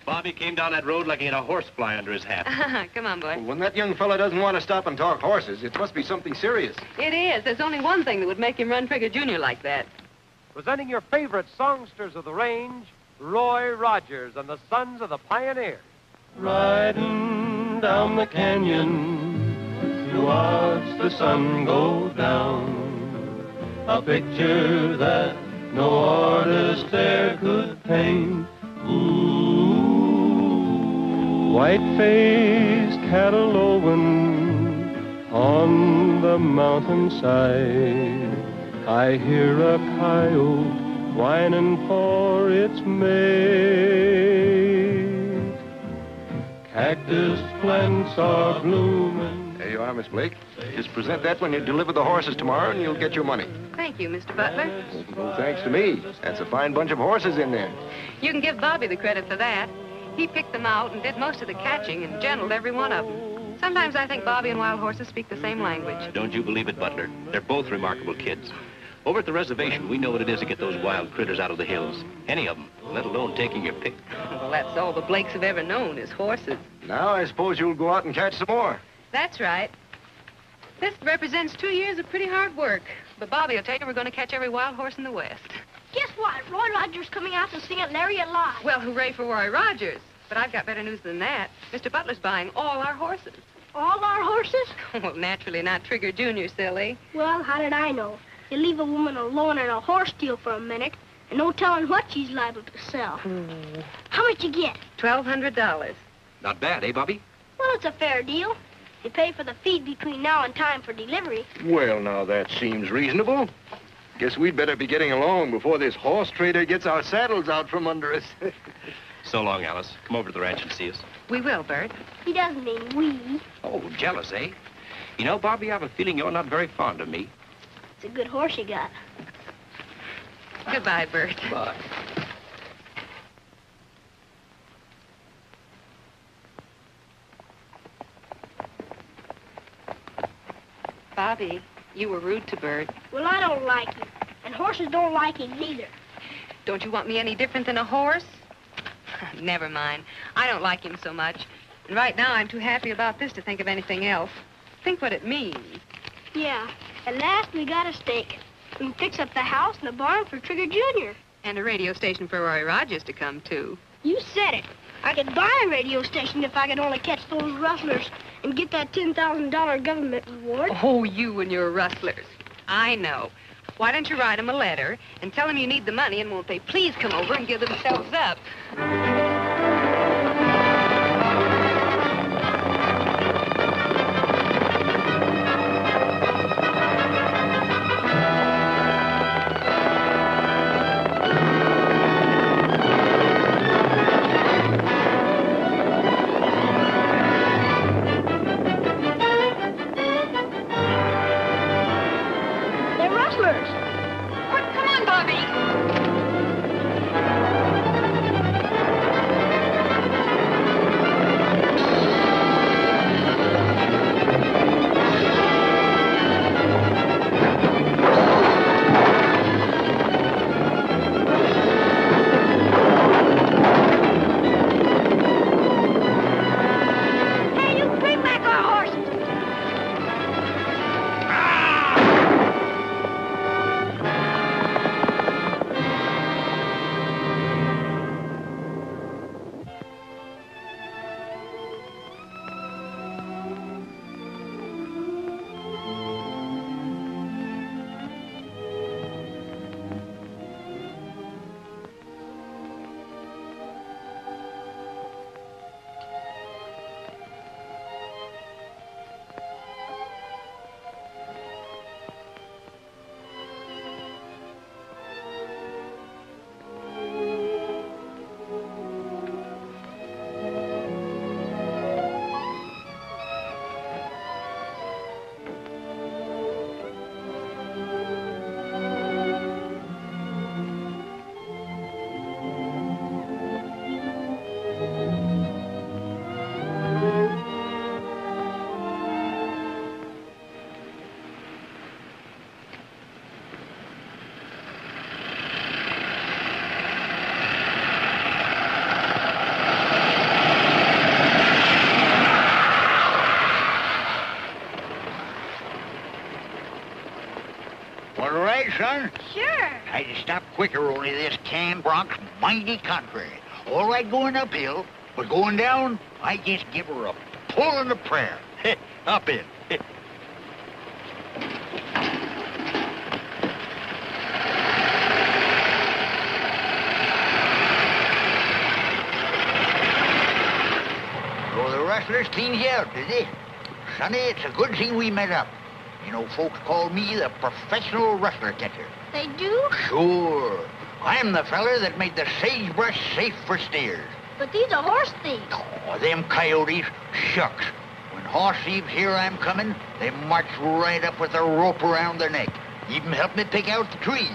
Bobby came down that road like he had a horsefly under his hat. Come on, boy. Well, when that young fella doesn't want to stop and talk horses, it must be something serious. It is. There's only one thing that would make him run Trigger Jr. like that. Presenting your favorite songsters of the range, Roy Rogers and the Sons of the Pioneer. Riding down the canyon to watch the sun go down. A picture that no artist there could paint. Ooh, white-faced cattle lowing on the mountainside. I hear a coyote whining for its mate. Cactus plants are blooming. There you are, Miss Blake. Just present that when you deliver the horses tomorrow, and you'll get your money. Thank you, Mr. Butler. Well, thanks to me. That's a fine bunch of horses in there. You can give Bobby the credit for that. He picked them out and did most of the catching and gentled every one of them. Sometimes I think Bobby and wild horses speak the same language. Don't you believe it, Butler? They're both remarkable kids. Over at the reservation, we know what it is to get those wild critters out of the hills. Any of them, let alone taking your pick. Well, that's all the Blakes have ever known is horses. Now I suppose you'll go out and catch some more. That's right. This represents 2 years of pretty hard work. But Bobby will tell you we're going to catch every wild horse in the West. Guess what? Roy Rogers coming out to sing at Lariat Live. Well, hooray for Roy Rogers. But I've got better news than that. Mr. Butler's buying all our horses. All our horses? Well, naturally not Trigger Jr., silly. Well, how did I know? You leave a woman alone in a horse deal for a minute, and no telling what she's liable to sell. How much you get? $1,200. Not bad, eh, Bobby? Well, it's a fair deal. You pay for the feed between now and time for delivery. Well, now, that seems reasonable. Guess we'd better be getting along before this horse trader gets our saddles out from under us. So long, Alice. Come over to the ranch and see us. We will, Bert. He doesn't mean we. Oh, jealous, eh? You know, Bobby, I have a feeling you're not very fond of me. It's a good horse you got. Goodbye, Bert. Bye. Bobby, you were rude to Bert. Well, I don't like him, and horses don't like him neither. Don't you want me any different than a horse? Never mind. I don't like him so much. And right now, I'm too happy about this to think of anything else. Think what it means. Yeah. At last, we got a stake. We can fix up the house and the barn for Trigger Jr. And a radio station for Roy Rogers to come to. You said it. I could buy a radio station if I could only catch those rustlers and get that $10,000 government reward. Oh, you and your rustlers. I know. Why don't you write them a letter and tell them you need the money, and won't they please come over and give themselves up? Come on, Bobby. son? Sure. I'd stop quicker, only this canned bronc's mighty contrary. All right going uphill, but going down, I just give her a pull and a prayer. Up in. So the rustlers cleaned you out, did they? Sonny, it's a good thing we met up. You know, folks call me the professional rustler catcher. They do? Sure. I'm the feller that made the sagebrush safe for steers. But these are horse thieves. Oh, them coyotes, shucks. When horse thieves hear I'm coming, they march right up with a rope around their neck. Even help me pick out the tree.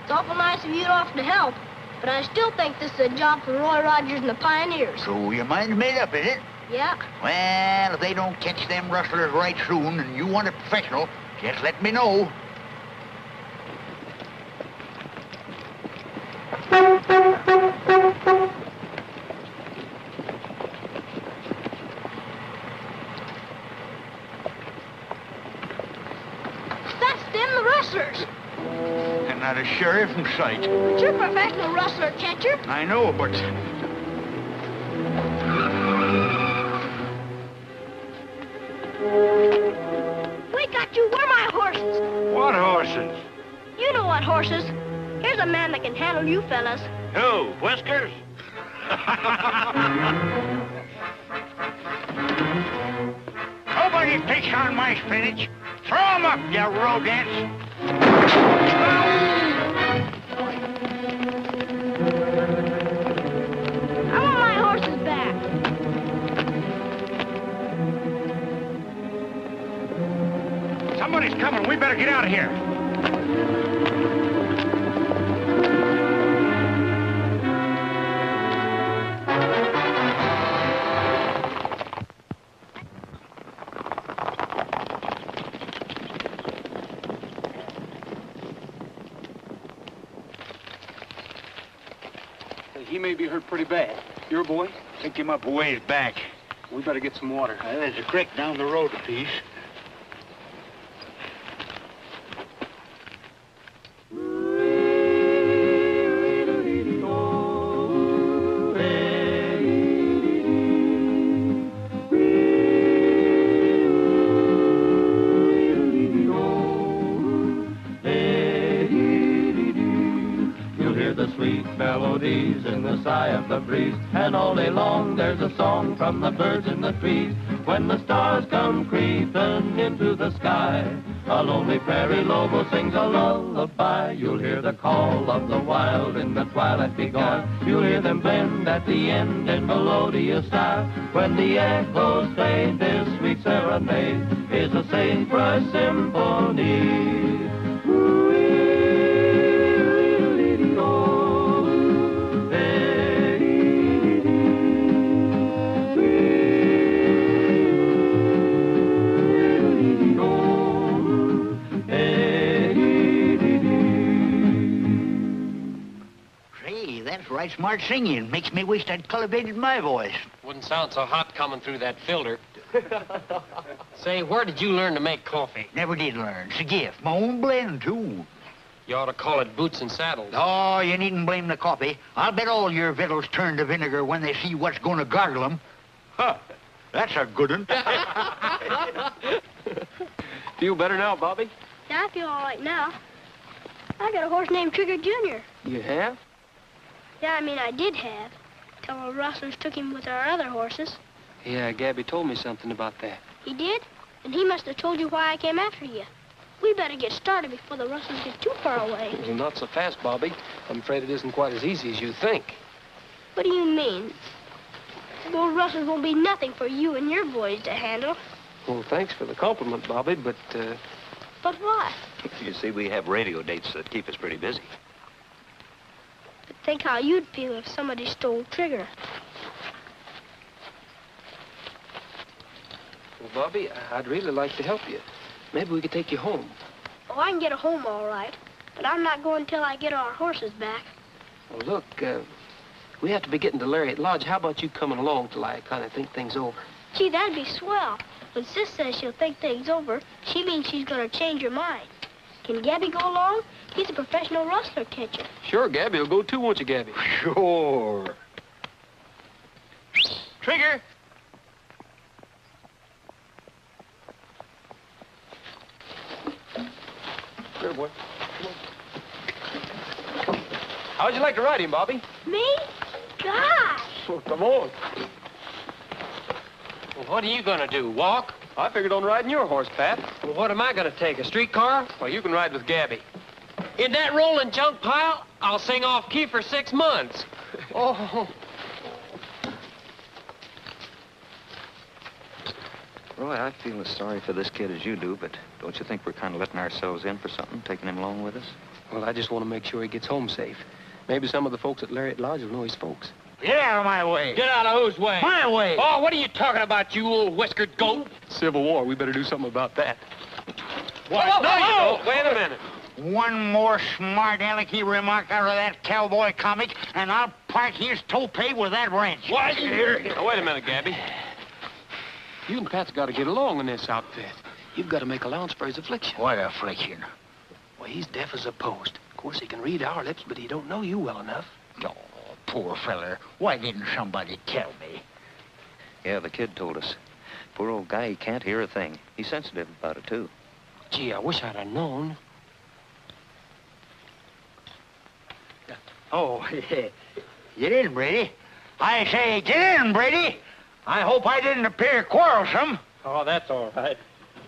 It's awful nice of you to offer to help, but I still think this is a job for Roy Rogers and the Pioneers. So your mind's made up, is it? Yeah. Well, if they don't catch them rustlers right soon and you want a professional, just let me know. That's them, the rustlers. And not a sheriff in sight. But you're a professional rustler catcher. I know, but... We got you. Where are my horses? What horses? You know what horses. Here's a man that can handle you fellas. Who, Whiskers? Nobody picks on my spinach. Throw 'em up, you rodents. I want my horses back. Somebody's coming. We better get out of here. He may be hurt pretty bad. Your boy? Pick him up a ways back. We better get some water. There's a creek down the road a piece. Melodies in the sigh of the breeze, and all day long there's a song from the birds in the trees. When the stars come creeping into the sky, a lonely prairie lobo sings a lullaby. You'll hear the call of the wild in the twilight be gone. You'll hear them blend at the end in melodious sigh. When the echoes fade, this sweet serenade is a sagebrush symphony. Right smart singing. Makes me wish I'd cultivated my voice. Wouldn't sound so hot coming through that filter. Say, where did you learn to make coffee? Never did learn. It's a gift. My own blend, too. You ought to call it boots and saddles. Oh, you needn't blame the coffee. I'll bet all your victuals turn to vinegar when they see what's going to gargle them. Huh. That's a good one. Feel better now, Bobby? Yeah, I feel all right now. I got a horse named Trigger Jr. You have? Yeah, I mean, I did have. Till the rustlers took him with our other horses. Yeah, Gabby told me something about that. He did? And he must have told you why I came after you. We better get started before the rustlers get too far away. Well, not so fast, Bobby. I'm afraid it isn't quite as easy as you think. What do you mean? Those rustlers won't be nothing for you and your boys to handle. Well, thanks for the compliment, Bobby, but, But what? You see, we have radio dates that keep us pretty busy. But think how you'd feel if somebody stole Trigger. Well, Bobby, I'd really like to help you. Maybe we could take you home. Oh, I can get home all right. But I'm not going till I get our horses back. Well, look, we have to be getting to Lariat Lodge. How about you coming along till I kind of think things over? Gee, that'd be swell. When Sis says she'll think things over, she means she's going to change her mind. Can Gabby go along? He's a professional rustler catcher. Sure, Gabby will go too, won't you, Gabby? Sure. Trigger! Here, boy. Come on. How'd you like to ride him, Bobby? Me? Gosh! Well, come on. Well, what are you gonna do, walk? I figured on riding your horse, Pat. Well, what am I gonna take, a streetcar? Well, you can ride with Gabby. In that rolling junk pile, I'll sing off key for 6 months. Oh. Roy, I feel as sorry for this kid as you do, but don't you think we're kind of letting ourselves in for something, taking him along with us? Well, I just want to make sure he gets home safe. Maybe some of the folks at Lariat Lodge will know his folks. Get out of my way. Get out of whose way? My way. Oh, what are you talking about, you old whiskered goat? Civil War, we better do something about that. What? Whoa, No, whoa, you whoa. don't. Wait a minute. One more smart alecky remark out of that cowboy comic, and I'll part his toupee with that wrench. What? Now, wait a minute, Gabby. You and Pat's got to get along in this outfit. You've got to make allowance for his affliction. What affliction? Well, he's deaf as a post. Of course, he can read our lips, but he don't know you well enough. Oh, poor feller. Why didn't somebody tell me? Yeah, the kid told us. Poor old guy, he can't hear a thing. He's sensitive about it, too. Gee, I wish I'd have known. Oh, get in, Brady. I say, get in, Brady. I hope I didn't appear quarrelsome. Oh, that's all right.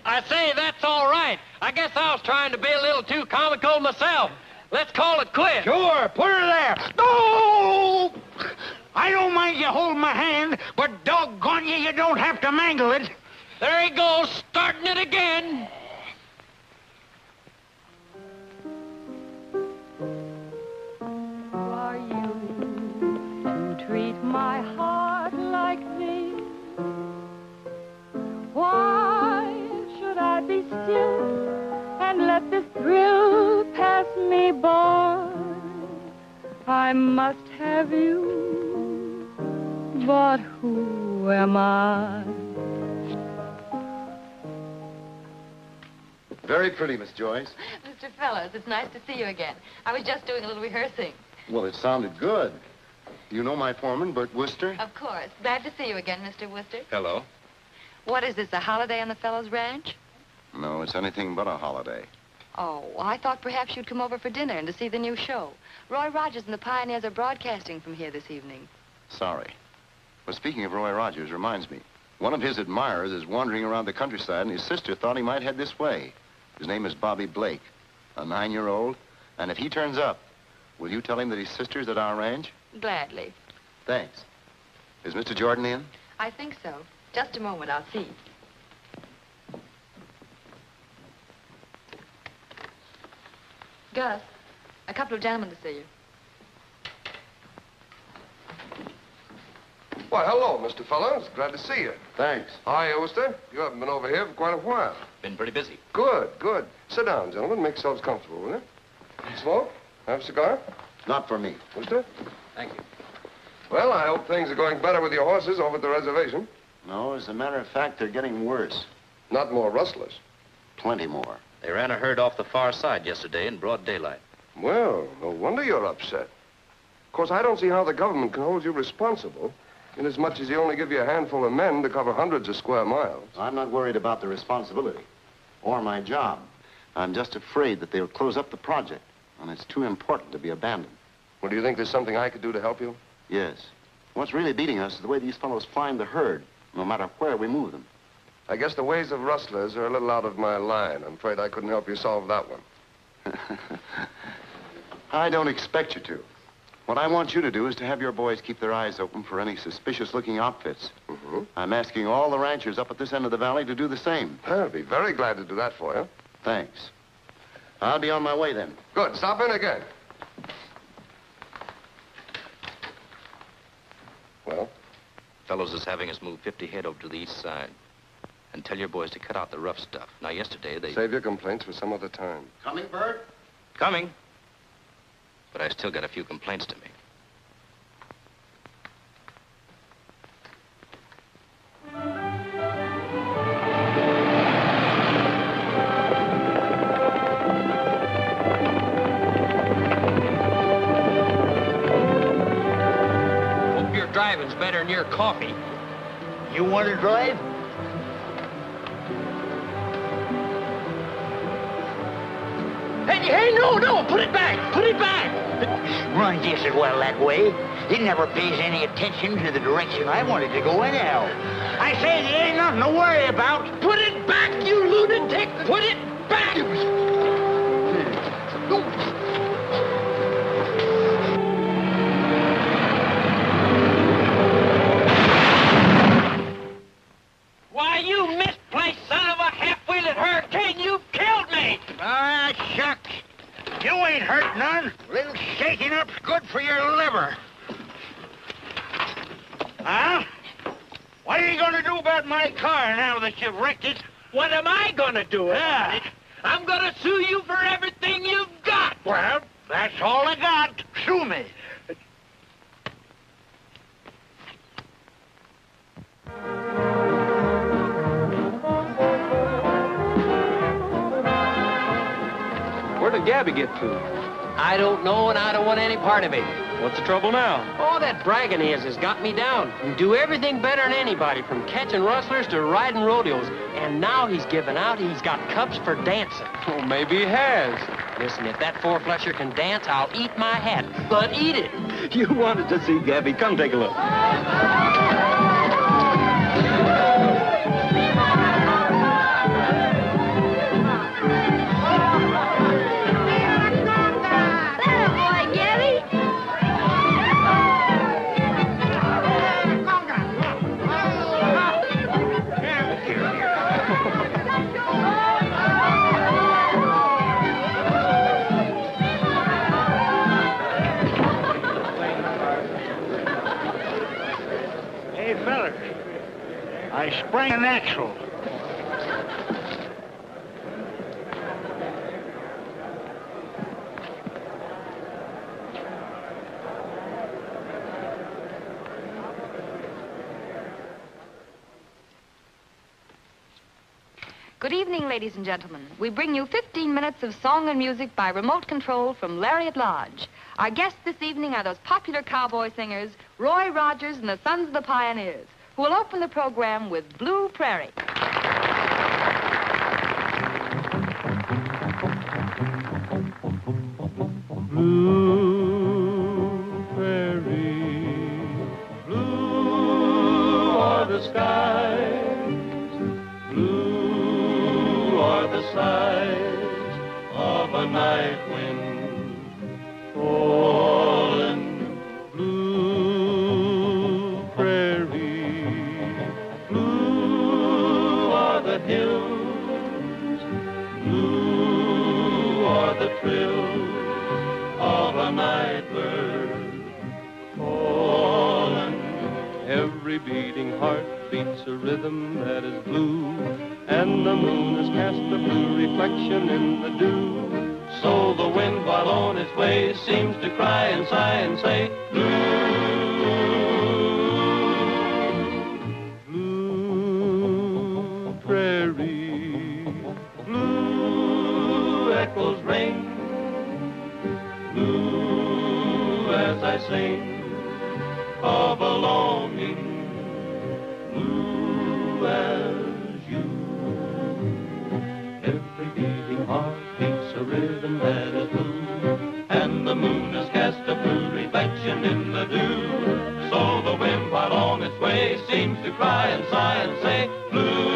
I say, that's all right. I guess I was trying to be a little too comical myself. Let's call it quits. Sure, put her there. No! I don't mind you holding my hand, but doggone you, you don't have to mangle it. There he goes, starting it again. Are you to treat my heart like this? Why should I be still and let this thrill pass me by? I must have you, but who am I? Very pretty, Miss Joyce. Mr. Fellows, it's nice to see you again. I was just doing a little rehearsing. Well, it sounded good. You know my foreman, Bert Worcester? Of course. Glad to see you again, Mr. Worcester. Hello. What is this, a holiday on the Fellows Ranch? No, it's anything but a holiday. Oh, well, I thought perhaps you'd come over for dinner and to see the new show. Roy Rogers and the Pioneers are broadcasting from here this evening. Sorry. Well, speaking of Roy Rogers, reminds me. One of his admirers is wandering around the countryside, and his sister thought he might head this way. His name is Bobby Blake, a 9-year-old. And if he turns up, will you tell him that his sister's at our ranch? Gladly. Thanks. Is Mr. Jordan in? I think so. Just a moment, I'll see. Gus, a couple of gentlemen to see you. Why, hello, Mr. Fellows. Glad to see you. Thanks. Hi, Oster. You haven't been over here for quite a while. Been pretty busy. Good, good. Sit down, gentlemen. Make yourselves comfortable, will you? Smoke? Have a cigar? Not for me. Oster? Thank you. Well, I hope things are going better with your horses over at the reservation. No, as a matter of fact, they're getting worse. Not more rustlers. Plenty more. They ran a herd off the far side yesterday in broad daylight. Well, no wonder you're upset. Of course, I don't see how the government can hold you responsible, inasmuch as you only give you a handful of men to cover hundreds of square miles. I'm not worried about the responsibility or my job. I'm just afraid that they'll close up the project, and it's too important to be abandoned. Well, do you think there's something I could do to help you? Yes. What's really beating us is the way these fellows find the herd, no matter where we move them. I guess the ways of rustlers are a little out of my line. I'm afraid I couldn't help you solve that one. I don't expect you to. What I want you to do is to have your boys keep their eyes open for any suspicious-looking outfits. Mm-hmm. I'm asking all the ranchers up at this end of the valley to do the same. I'll be very glad to do that for you. Thanks. I'll be on my way then. Good. Stop in again. Well? Fellows is having us move 50 head over to the east side. And tell your boys to cut out the rough stuff. Now, yesterday, they... Save your complaints for some other time. Coming, Bert? Coming. But I still got a few complaints to make. better than your coffee. You want to drive? Hey, no, put it back, put it back. Runs just as well that way. It never pays any attention to the direction I wanted to go anyhow. I say there ain't nothing to worry about. Put it back, you lunatic, put it back. Why, you misplaced son of a half-wheeled hurricane, you killed me! Ah, shucks. You ain't hurt none. A little shaking up's good for your liver. Huh? What are you going to do about my car now that you've wrecked it? What am I gonna do about it? I'm gonna sue you for everything you've got! Well, that's all I got. Sue me. Where did Gabby get to? I don't know, and I don't want any part of it. What's the trouble now? Oh, that bragging has got me down. You do everything better than anybody, from catching rustlers to riding rodeos. And now he's given out he's got cups for dancing. Oh, maybe he has. Listen, if that four-flesher can dance, I'll eat my hat. But eat it. You wanted to see Gabby. Come take a look. I sprang an axle. Good evening, ladies and gentlemen. We bring you 15 minutes of song and music by remote control from Lariat Lodge. Our guests this evening are those popular cowboy singers, Roy Rogers and the Sons of the Pioneers, who will open the program with Blue Prairie. Blue prairie, blue are the skies, blue are the sighs of a night wind falling. Blue prairie, blue are the hills, blue are the trills of a night bird calling. Every beating heart beats a rhythm that is blue, and the moon has cast a blue reflection in the dew. So the wind, while on its way, seems to cry and sigh and say, blue, blue prairie, blue echoes ring, blue as I sing of a longing, blue as you. Every beating heart beats a rhythm that is blue, and the moon has cast a blue reflection in the dew. So the wind, while on its way, seems to cry and sigh and say, blue,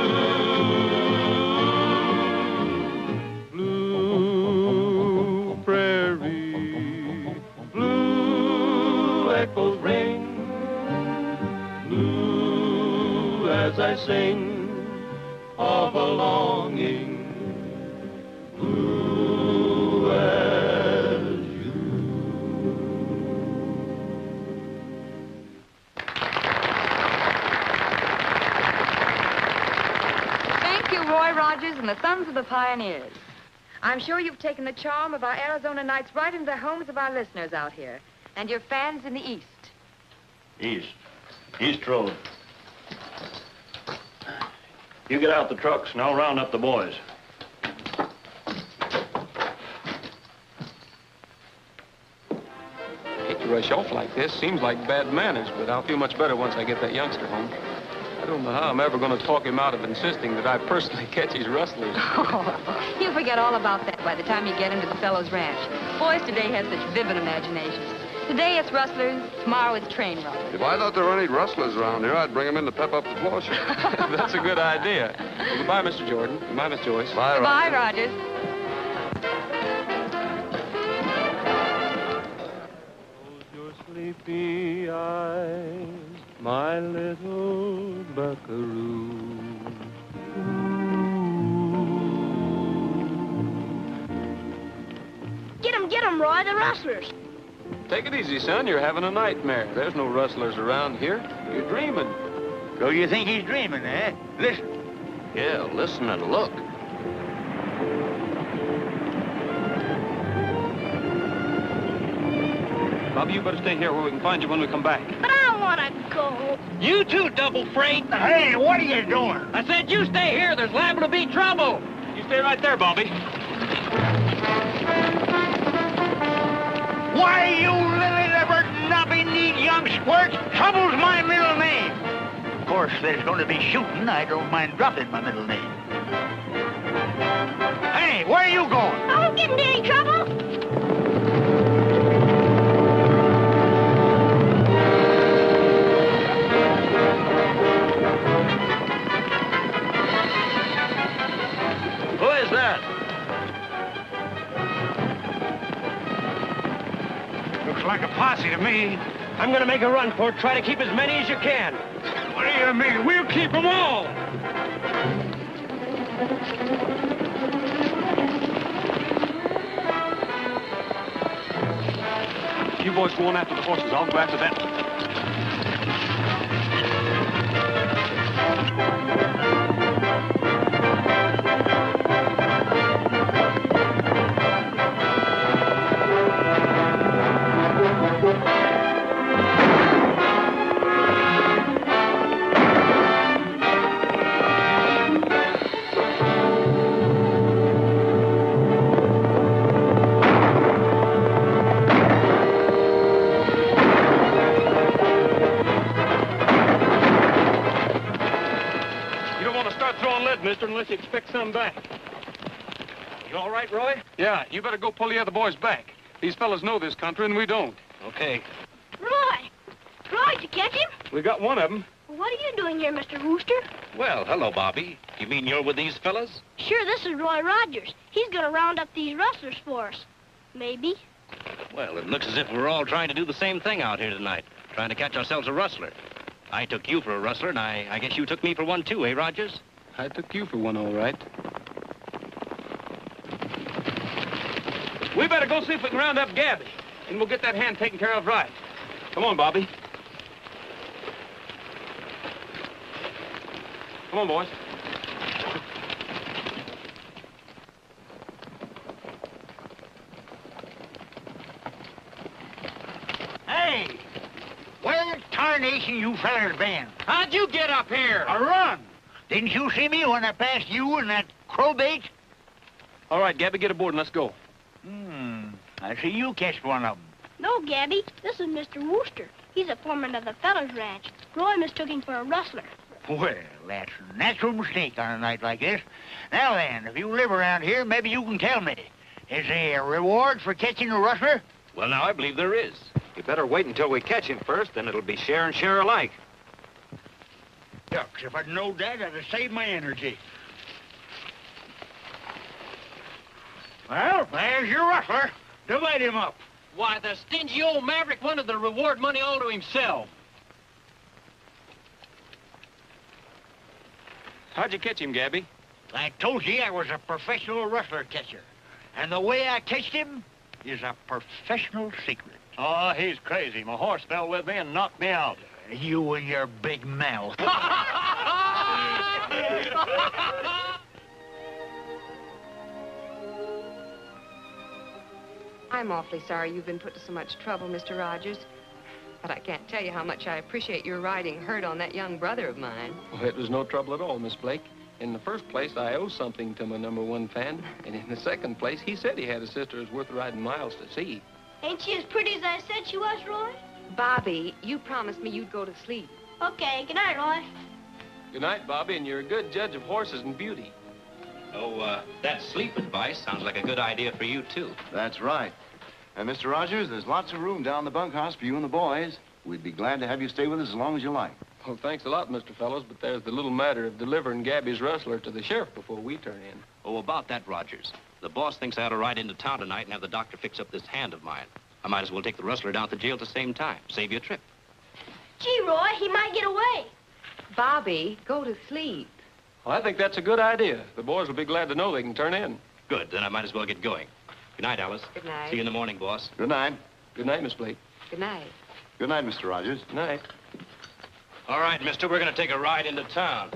blue prairie, blue echoes ring, blue as I sing of a longing, blue as you. Thank you, Roy Rogers and the Sons of the Pioneers. I'm sure you've taken the charm of our Arizona nights right into the homes of our listeners out here, and your fans in the East. East Road. You get out the trucks and I'll round up the boys. Hate to rush off like this seems like bad manners, but I'll feel much better once I get that youngster home. I don't know how I'm ever going to talk him out of insisting that I personally catch his rustlers. Oh, you'll forget all about that by the time you get into the fellow's ranch. Boys today have such vivid imaginations. Today it's rustlers, tomorrow it's train robbers. If I thought there were any rustlers around here, I'd bring them in to pep up the floor show. That's a good idea. Well, goodbye, Mr. Jordan. Goodbye, Miss Joyce. Bye, Goodbye, Rogers. Close your sleepy eyes, my little buckaroo. Get 'em, Roy, the rustlers. Take it easy, son. You're having a nightmare. There's no rustlers around here. You're dreaming. So you think he's dreaming, eh? Listen. Yeah, listen and look. Bobby, you better stay here where we can find you when we come back. But I want to go. You too, double freight. Hey, what are you doing? I said you stay here. There's liable to be trouble. You stay right there, Bobby. Why, you lily-livered, knobby-kneed young squirt, trouble's my middle name. Of course, there's going to be shooting. I don't mind dropping my middle name. Hey, where are you going? I won't get into any trouble. Who is that? Looks like a posse to me. I'm going to make a run for it. Try to keep as many as you can. What do you mean? We'll keep them all. You boys go on after the horses. I'll go after them. Mister, unless you expect some back. You all right, Roy? Yeah, you better go pull the other boys back. These fellas know this country and we don't. Okay. Roy! Roy, did you catch him? We got one of them. Well, what are you doing here, Mr. Wooster? Well, hello, Bobby. You mean you're with these fellas? Sure, this is Roy Rogers. He's going to round up these rustlers for us. Maybe. Well, it looks as if we're all trying to do the same thing out here tonight, trying to catch ourselves a rustler. I took you for a rustler, and I guess you took me for one, too, eh, Rogers? I took you for one, all right. We better go see if we can round up Gabby, and we'll get that hand taken care of right. Come on, Bobby. Come on, boys. Hey! Where tarnation you fellers been? How'd you get up here? A run! Didn't you see me when I passed you and that crowbait? All right, Gabby, get aboard and let's go. I see you catched one of them. No, Gabby. This is Mr. Wooster. He's a foreman of the fellows' ranch. Roy mistook him for a rustler. Well, that's a natural mistake on a night like this. Now then, if you live around here, maybe you can tell me. Is there a reward for catching a rustler? Well, now, I believe there is. You better wait until we catch him first, then it'll be share and share alike. Shucks, if I'd known that, I'd have saved my energy. Well, there's your rustler. Divide him up. Why, the stingy old maverick wanted the reward money all to himself. How'd you catch him, Gabby? I told you I was a professional rustler catcher. And the way I catched him is a professional secret. Oh, he's crazy. My horse fell with me and knocked me out. You and your big mouth. I'm awfully sorry you've been put to so much trouble, Mr. Rogers. But I can't tell you how much I appreciate your riding herd on that young brother of mine. Well, it was no trouble at all, Miss Blake. In the first place, I owe something to my #1 fan. And in the second place, he said he had a sister who's worth riding miles to see. Ain't she as pretty as I said she was, Roy? Bobby, you promised me you'd go to sleep. Okay, good night, Roy. Good night, Bobby, and you're a good judge of horses and beauty. Oh, that sleep advice sounds like a good idea for you, too. That's right. And, Mr. Rogers, there's lots of room down in the bunkhouse for you and the boys. We'd be glad to have you stay with us as long as you like. Well, thanks a lot, Mr. Fellows, but there's the little matter of delivering Gabby's rustler to the sheriff before we turn in. Oh, about that, Rogers. The boss thinks I ought to ride into town tonight and have the doctor fix up this hand of mine. I might as well take the rustler down to jail at the same time. Save you a trip. Gee, Roy, he might get away. Bobby, go to sleep. Well, I think that's a good idea. The boys will be glad to know they can turn in. Good, then I might as well get going. Good night, Alice. Good night. See you in the morning, boss. Good night. Good night, Miss Blake. Good night. Good night, Mr. Rogers. Good night. All right, mister, we're going to take a ride into town.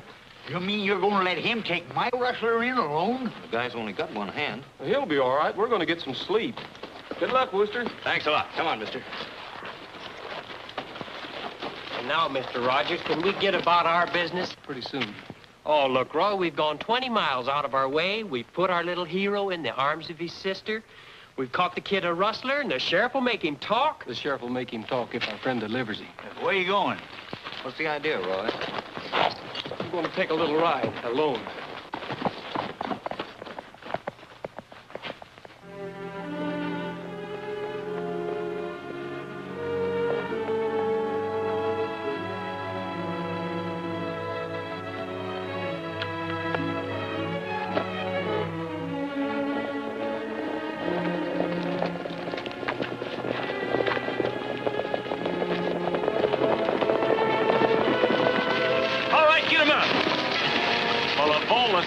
You mean you're going to let him take my rustler in alone? The guy's only got one hand. Well, he'll be all right. We're going to get some sleep. Good luck, Wooster. Thanks a lot. Come on, mister. And now, Mr. Rogers, can we get about our business? Pretty soon. Oh, look, Roy, we've gone 20 miles out of our way. We've put our little hero in the arms of his sister. We've caught the kid a rustler, and the sheriff will make him talk. The sheriff will make him talk if our friend delivers him. Where you going? What's the idea, Roy? I'm going to take a little ride, alone.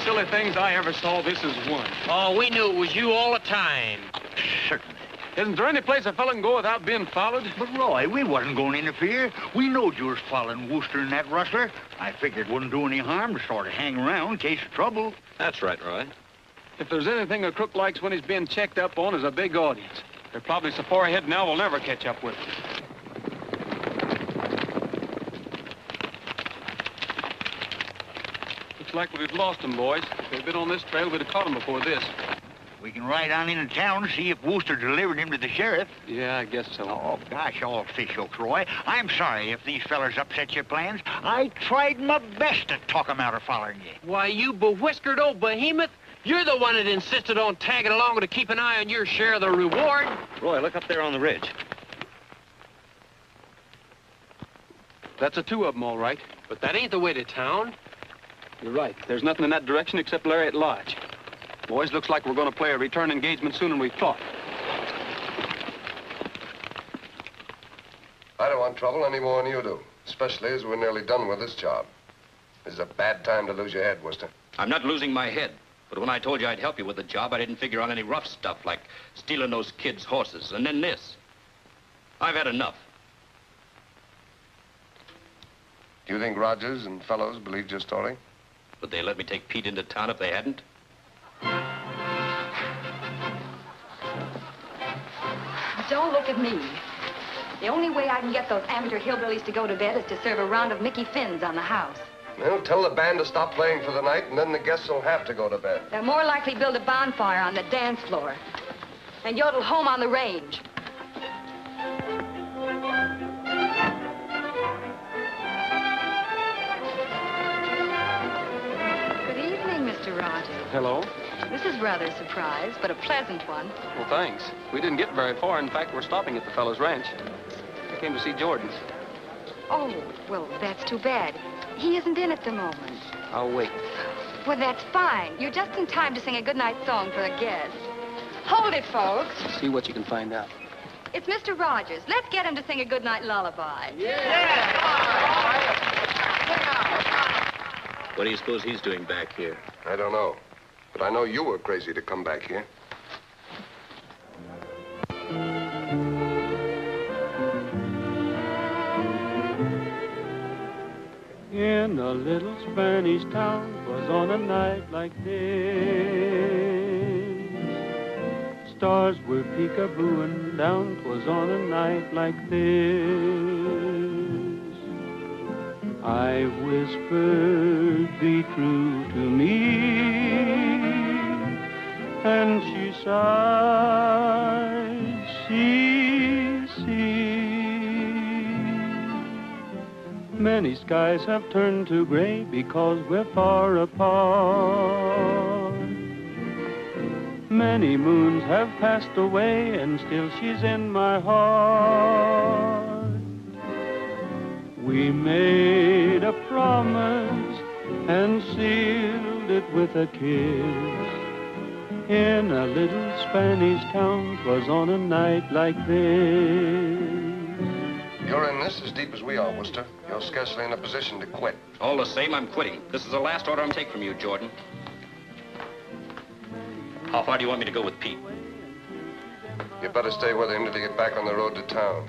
Silly things I ever saw, this is one. Oh, we knew it was you all the time. Certainly. Isn't there any place a fellow can go without being followed? But, Roy, we wasn't going to interfere. We knowed you was following Wooster and that rustler. I figured it wouldn't do any harm to sort of hang around in case of trouble. That's right, Roy. If there's anything a crook likes when he's being checked up on is a big audience. They're probably so far ahead now we'll never catch up with them. Looks like we've lost them, boys. If they'd been on this trail, we'd have caught them before this. We can ride on into town and see if Wooster delivered him to the sheriff. Yeah, I guess so. Oh, gosh, all fish hooks, Roy. I'm sorry if these fellers upset your plans. I tried my best to talk them out of following you. Why, you bewhiskered old behemoth. You're the one that insisted on tagging along to keep an eye on your share of the reward. Roy, look up there on the ridge. That's the two of them, all right. But that ain't the way to town. You're right. There's nothing in that direction except Lariat Lodge. Boys, looks like we're going to play a return engagement sooner than we thought. I don't want trouble any more than you do, especially as we're nearly done with this job. This is a bad time to lose your head, Wooster. I'm not losing my head. But when I told you I'd help you with the job, I didn't figure on any rough stuff like stealing those kids' horses. And then this. I've had enough. Do you think Rogers and Fellows believed your story? Would they let me take Pete into town if they hadn't? Don't look at me. The only way I can get those amateur hillbillies to go to bed is to serve a round of Mickey Finns on the house. Well, tell the band to stop playing for the night, and then the guests will have to go to bed. They'll more likely build a bonfire on the dance floor and yodel home on the range. Good evening, Mr. Rogers. Hello. This is rather a surprise, but a pleasant one. Well, thanks. We didn't get very far. In fact, we're stopping at the fellow's ranch. I came to see Jordan. Oh, well, that's too bad. He isn't in at the moment. I'll wait. Well, that's fine. You're just in time to sing a goodnight song for the guests. Hold it, folks. See what you can find out. It's Mr. Rogers. Let's get him to sing a goodnight lullaby. What do you suppose he's doing back here? I don't know. But I know you were crazy to come back here. In a little Spanish town, 'twas on a night like this. Stars were peekabooing down, 'twas on a night like this. I whispered, be true to me, and she sighed, see Many skies have turned to gray because we're far apart. Many moons have passed away and still she's in my heart. We made a promise and sealed it with a kiss. In a little Spanish town, 'twas on a night like this. You're in this as deep as we are, Wooster. You're scarcely in a position to quit. All the same, I'm quitting. This is the last order I'm taking from you, Jordan. How far do you want me to go with Pete? You better stay with him till you get back on the road to town.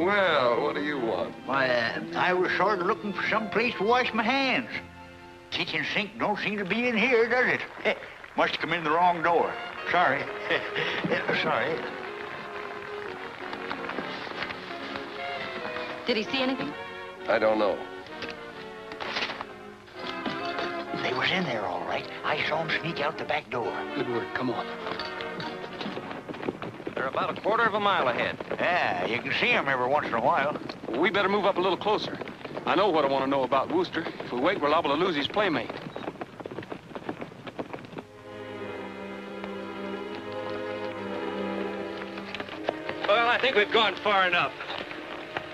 Well, what do you want? Why, I was sort of looking for some place to wash my hands. Kitchen sink don't seem to be in here, does it? Must have come in the wrong door. Sorry. Sorry. Did he see anything? I don't know. They was in there, all right. I saw them sneak out the back door. Good work. Come on. They're about a quarter of a mile ahead. Yeah, you can see them every once in a while. We better move up a little closer. I know what I want to know about Wooster. If we wait, we're liable to lose his playmate. Well, I think we've gone far enough.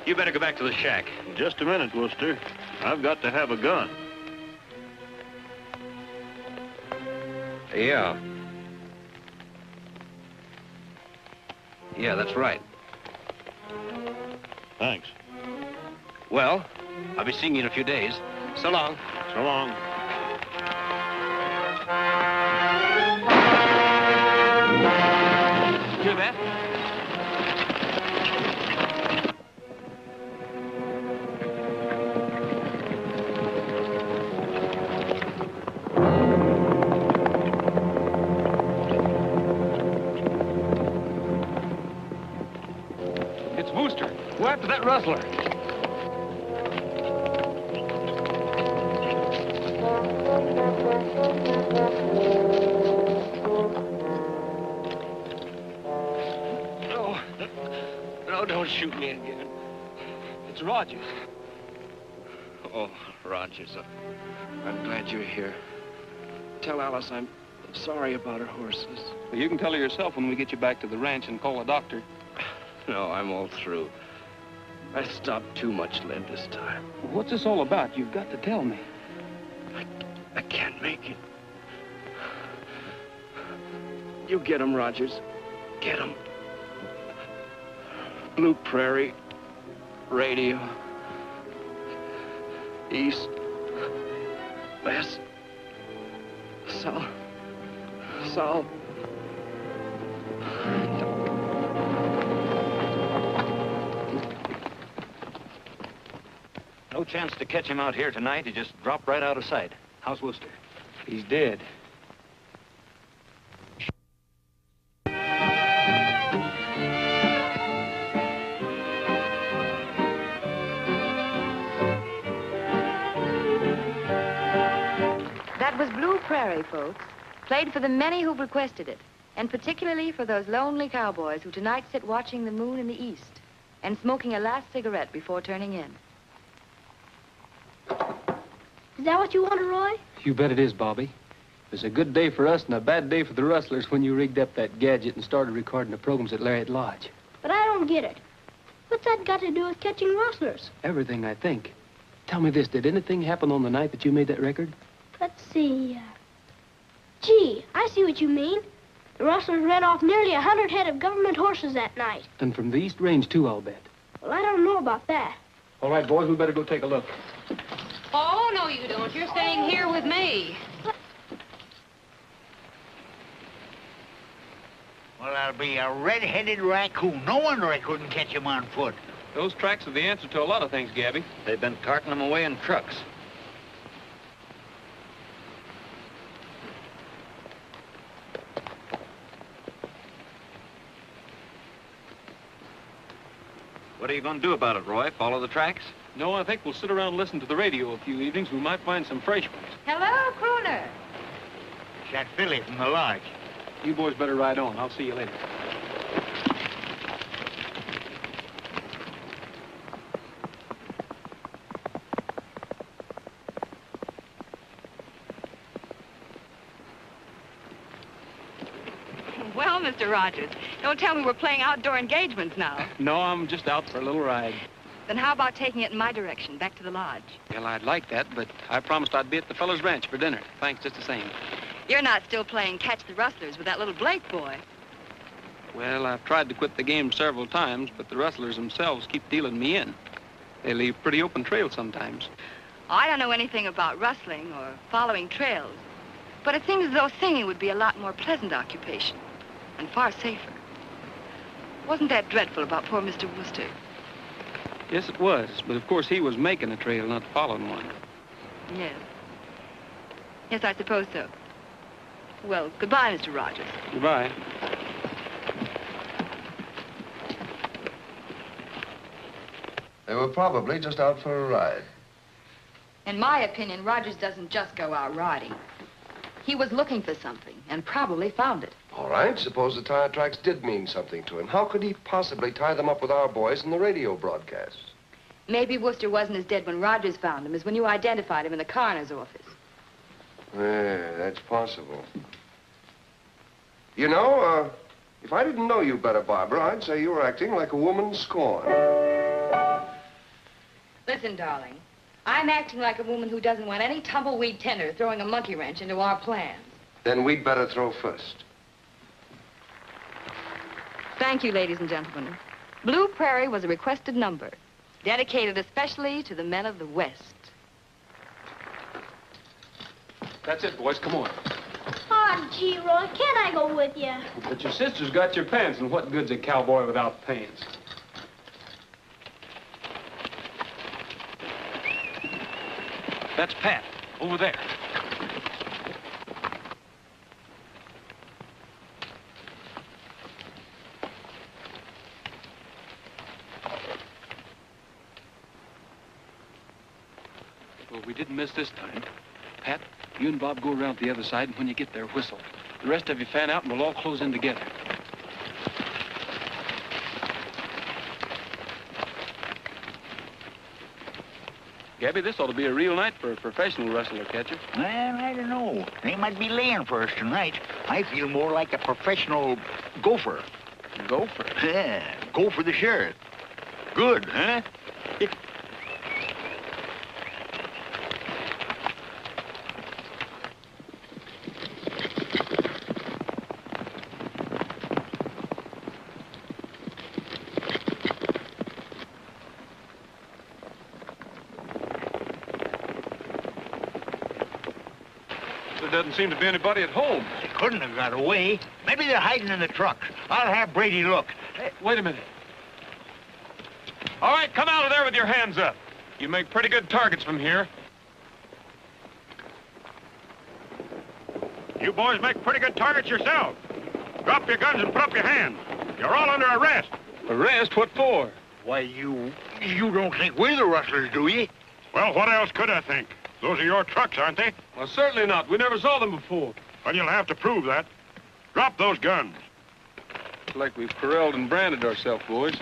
You better go back to the shack. Just a minute, Wooster. I've got to have a gun. Yeah. Yeah, that's right. Thanks. Well, I'll be seeing you in a few days. So long. So long. Hear that? It's Wooster. Go after that rustler. No, don't shoot me again. It's Rogers. Oh, Rogers, I'm glad you're here. Tell Alice I'm sorry about her horses. Well, you can tell her yourself when we get you back to the ranch and call a doctor. No, I'm all through. I stopped too much lead this time. What's this all about? You've got to tell me. I can't make it. You get 'em, Rogers. Get 'em. Blue Prairie, radio, east, west, south, south. No chance to catch him out here tonight. He just dropped right out of sight. How's Wooster? He's dead. That was Blue Prairie, folks. Played for the many who've requested it, and particularly for those lonely cowboys who tonight sit watching the moon in the east and smoking a last cigarette before turning in. Is that what you wanted, Roy? You bet it is, Bobby. It was a good day for us and a bad day for the rustlers when you rigged up that gadget and started recording the programs at Lariat Lodge. But I don't get it. What's that got to do with catching rustlers? Everything, I think. Tell me this, did anything happen on the night that you made that record? Let's see. Gee, I see what you mean. The rustlers ran off nearly 100 head of government horses that night. And from the East Range, too, I'll bet. Well, I don't know about that. All right, boys, we better go take a look. Oh, no, you don't. You're staying here with me. Well, that'll be a red-headed raccoon. No wonder I couldn't catch him on foot. Those tracks are the answer to a lot of things, Gabby. They've been carting them away in trucks. What are you going to do about it, Roy? Follow the tracks? No, I think we'll sit around and listen to the radio a few evenings. We might find some fresh ones. Hello, Crooner. that filly from the lodge. You boys better ride on. I'll see you later. Well, Mr. Rogers, don't tell me we're playing outdoor engagements now. No, I'm just out for a little ride. Then how about taking it in my direction, back to the lodge? Well, I'd like that, but I promised I'd be at the fellow's ranch for dinner. Thanks just the same. You're not still playing catch the rustlers with that little Blake boy. Well, I've tried to quit the game several times, but the rustlers themselves keep dealing me in. They leave pretty open trails sometimes. I don't know anything about rustling or following trails, but it seems as though singing would be a lot more pleasant occupation and far safer. Wasn't that dreadful about poor Mr. Wooster? Yes, it was, but of course he was making a trail, not following one. Yes. Yes, I suppose so. Well, goodbye, Mr. Rogers. Goodbye. They were probably just out for a ride. In my opinion, Rogers doesn't just go out riding. He was looking for something and probably found it. All right, suppose the tire tracks did mean something to him. How could he possibly tie them up with our boys in the radio broadcasts? Maybe Wooster wasn't as dead when Rogers found him as when you identified him in the coroner's office. Yeah, that's possible. You know, if I didn't know you better, Barbara, I'd say you were acting like a woman scorned. Listen, darling, I'm acting like a woman who doesn't want any tumbleweed tender throwing a monkey wrench into our plans. Then we'd better throw first. Thank you, ladies and gentlemen. Blue Prairie was a requested number, dedicated especially to the men of the West. That's it, boys. Come on. Oh, gee, Roy, can't I go with you? But your sister's got your pants, and what good's a cowboy without pants? That's Pat, over there. Well, we didn't miss this time. Pat, you and Bob go around to the other side, and when you get there, whistle. The rest of you fan out, and we'll all close in together. Gabby, this ought to be a real night for a professional wrestler catcher. Well, I don't know. They might be laying for us tonight. I feel more like a professional gopher. Gopher? Yeah, go for the sheriff. Good, huh? There doesn't seem to be anybody at home. They couldn't have got away. Maybe they're hiding in the trucks. I'll have Brady look. Hey, wait a minute. All right, come out of there with your hands up. You make pretty good targets from here. You boys make pretty good targets yourselves. Drop your guns and put up your hands. You're all under arrest. Arrest? What for? Why, you don't think we're the rustlers, do you? Well, what else could I think? Those are your trucks, aren't they? Well, certainly not. We never saw them before. Well, you'll have to prove that. Drop those guns. Looks like we've corralled and branded ourselves, boys.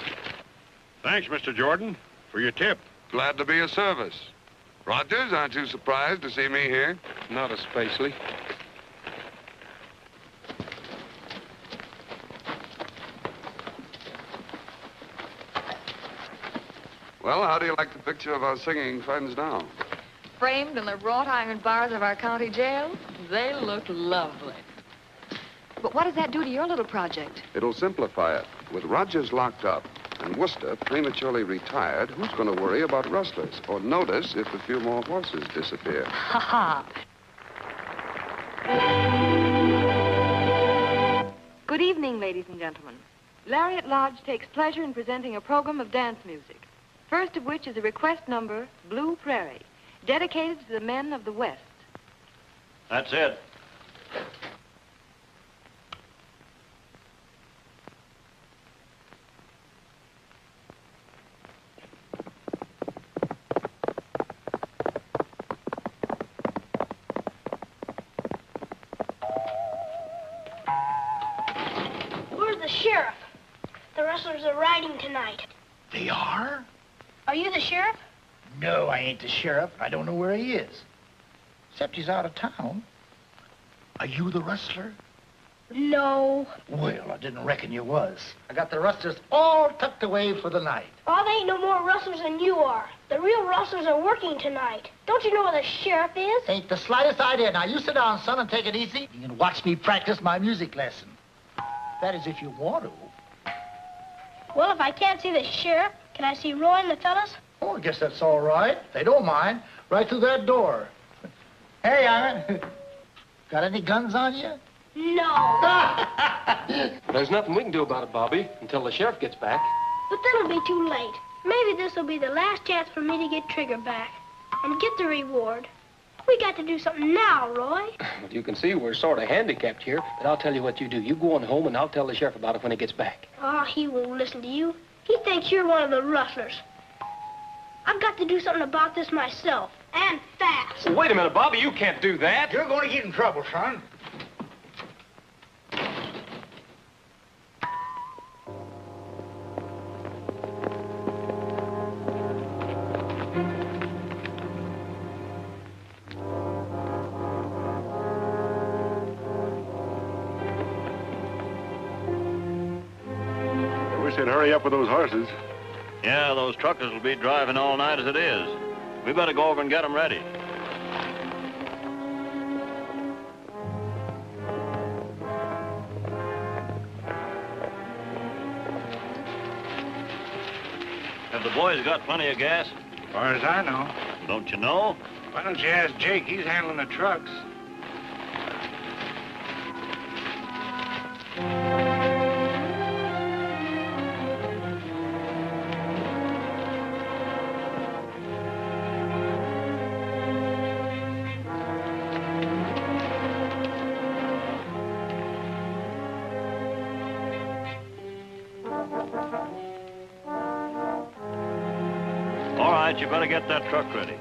Thanks, Mr. Jordan, for your tip. Glad to be of service. Rogers, aren't you surprised to see me here? Not especially. Well, how do you like the picture of our singing friends now? Framed in the wrought iron bars of our county jail, they look lovely. But what does that do to your little project? It'll simplify it. With Rogers locked up and Worcester prematurely retired, who's going to worry about rustlers or notice if a few more horses disappear? Ha ha. Good evening, ladies and gentlemen. Lariat Lodge takes pleasure in presenting a program of dance music, first of which is a request number, Blue Prairie, dedicated to the men of the West. That's it. sheriff. The rustlers are riding tonight. They are? Are you the sheriff? No, I ain't the sheriff. I don't know where he is. Except he's out of town. Are you the rustler? No. Well, I didn't reckon you was. I got the rustlers all tucked away for the night. Oh, they ain't no more rustlers than you are. The real rustlers are working tonight. Don't you know where the sheriff is? Ain't the slightest idea. Now, you sit down, son, and take it easy. You can watch me practice my music lesson. That is, if you want to. Well, if I can't see the sheriff, can I see Roy and the fellas? Oh, I guess that's all right. They don't mind. Right through that door. Hey, young'un. Got any guns on you? No. There's nothing we can do about it, Bobby, until the sheriff gets back. But then it'll be too late. Maybe this will be the last chance for me to get Trigger back and get the reward. We got to do something now, Roy. Well, you can see we're sort of handicapped here, but I'll tell you what you do. You go on home, and I'll tell the sheriff about it when he gets back. Oh, he won't listen to you. He thinks you're one of the rustlers. I've got to do something about this myself, and fast. Well, wait a minute, Bobby. You can't do that. You're going to get in trouble, son. Hurry up with those horses. Yeah, those truckers will be driving all night as it is. We better go over and get them ready. Have the boys got plenty of gas? As far as I know. Don't you know? Why don't you ask Jake? He's handling the trucks. All right, you better get that truck ready.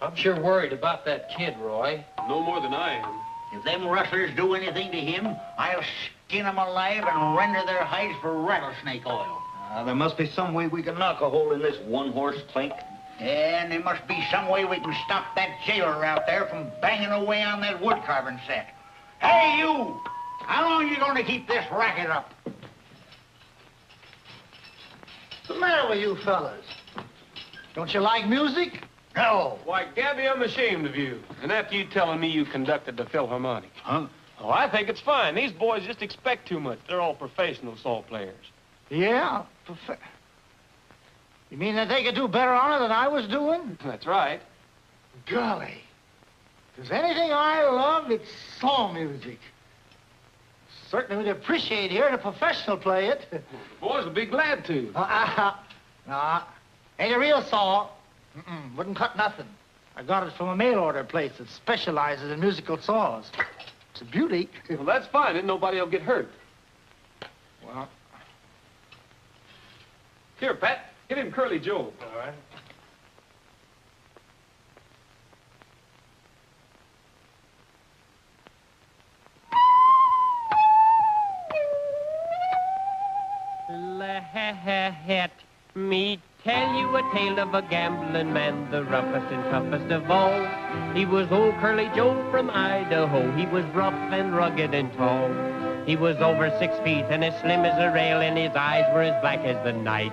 I'm sure worried about that kid, Roy. No more than I am. If them rustlers do anything to him, I'll skin them alive and render their hides for rattlesnake oil. There must be some way we can knock a hole in this one-horse clink. And there must be some way we can stop that jailer out there from banging away on that wood carving set. Hey, you! How long are you going to keep this racket up? What's the matter with you fellas? Don't you like music? No. Why, Gabby, I'm ashamed of you. And after you telling me you conducted the Philharmonic. Huh? Oh, I think it's fine. These boys just expect too much. They're all professional salt players. Yeah? You mean that they could do better on it than I was doing? That's right. Golly. If there's anything I love, it's song music. Certainly would appreciate hearing a professional play it. The boys will be glad to. No, ain't a real saw. Wouldn't cut nothing. I got it from a mail-order place that specializes in musical saws. It's a beauty. Well, that's fine. Then nobody will get hurt. Well... Here, Pat, give him Curly Joe. All right. Let me tell you a tale of a gambling man, the roughest and toughest of all. He was old Curly Joe from Idaho. He was rough and rugged and tall. He was over 6 feet and as slim as a rail, and his eyes were as black as the night.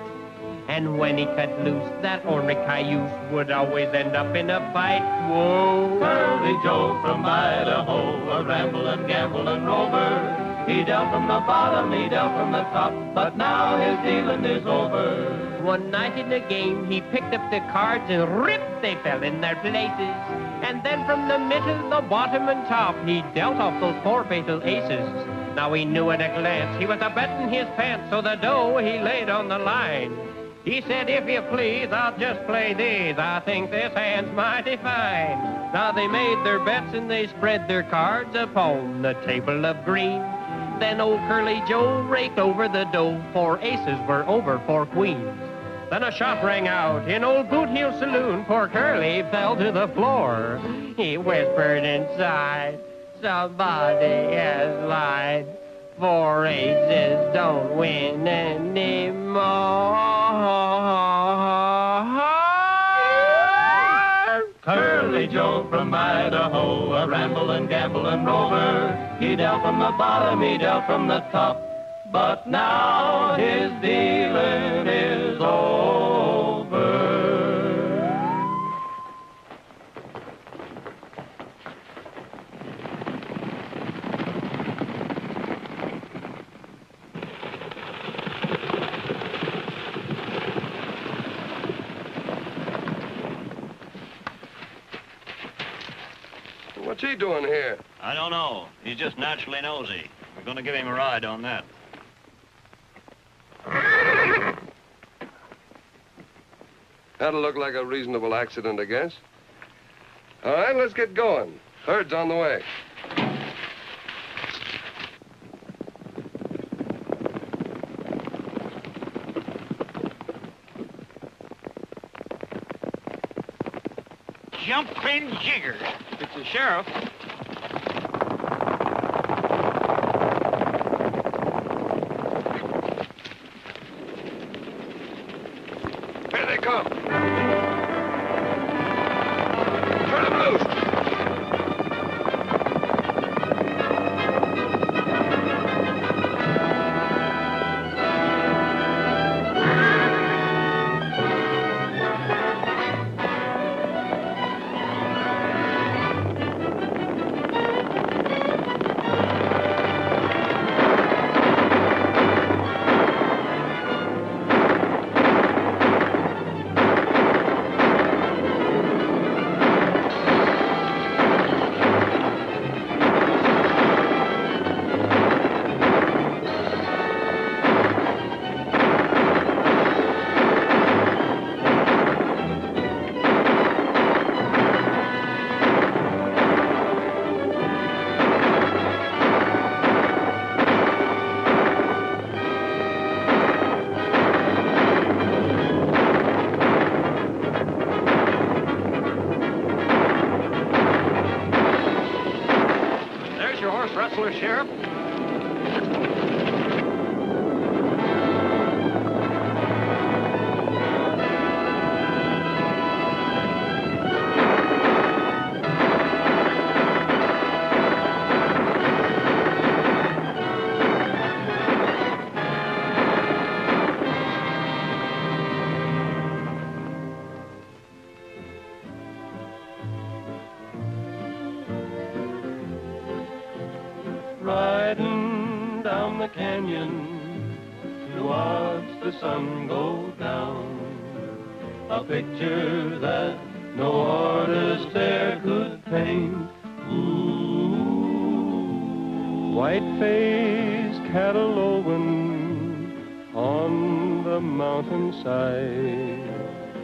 And when he cut loose, that ornery cayuse would always end up in a fight. Whoa! Curly Joe from Idaho, a ramblin', gamblin' rover. He dealt from the bottom, he dealt from the top, but now his dealing is over. One night in the game, he picked up the cards and rip, they fell in their places. And then from the middle, the bottom and top, he dealt off those four fatal aces. Now he knew at a glance he was a-betting his pants, so the dough he laid on the line. He said, if you please, I'll just play these. I think this hand's mighty fine. Now they made their bets and they spread their cards upon the table of green. Then old Curly Joe raked over the dough. 4 aces were over 4 queens. Then a shot rang out in old Boot Heel Saloon. Poor Curly fell to the floor. He whispered inside, somebody has lied. 4 aces don't win anymore. Curly Joe from Idaho, a ramblin', gamblin' rover. He dealt from the bottom, he dealt from the top, but now his dealing is over. What's he doing here? I don't know. He's just naturally nosy. We're going to give him a ride on that. That'll look like a reasonable accident, I guess. All right, let's get going. Herd's on the way. Jumping jigger. It's the sheriff. Here they come. Turn them loose. Sheriff. Riding down the canyon to watch the sun go down. A picture that no artist there could paint. Ooh. White-faced cattle lowing on the mountainside.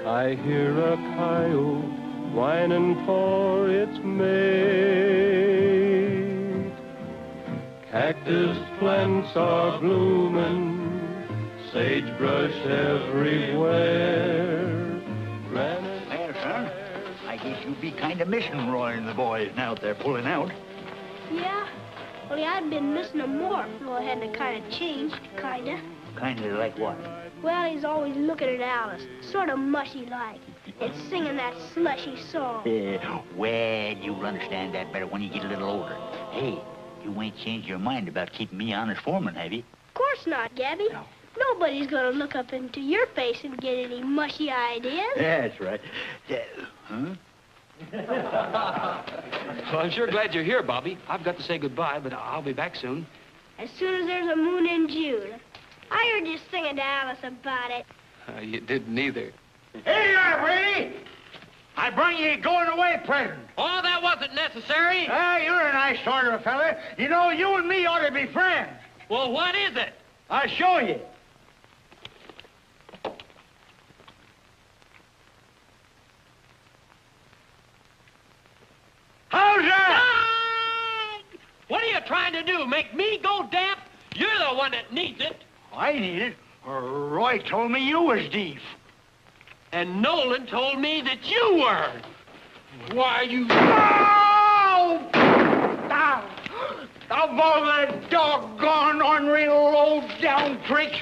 I hear a coyote whining for its mate. Cactus plants are blooming, sagebrush everywhere. Well, son, I guess you'll be kind of missing Roy and the boys now that they're pulling out. Yeah? Only I'd been missing him more if Roy hadn't kind of changed, kind of. Kind of like what? Well, he's always looking at Alice, sort of mushy-like, and singing that slushy song. Well, you'll understand that better when you get a little older. Hey, you ain't changed your mind about keeping me honest foreman, have you? Of course not, Gabby. Nobody's gonna look up into your face and get any mushy ideas. That's right. Huh? Well, I'm sure glad you're here, Bobby. I've got to say goodbye, but I'll be back soon. As soon as there's a moon in June. I heard you singing to Alice about it. You didn't either. Here you are, Brady. I bring you a going-away present. Oh, that wasn't necessary. You're a nice sort of a fella. You know, you and me ought to be friends. Well, what is it? I'll show you. How's that? What are you trying to do, make me go deaf? You're the one that needs it. I need it. Roy told me you was deaf. And Nolan told me that you were. Why, you... Oh! Of all the doggone unreal low-down tricks,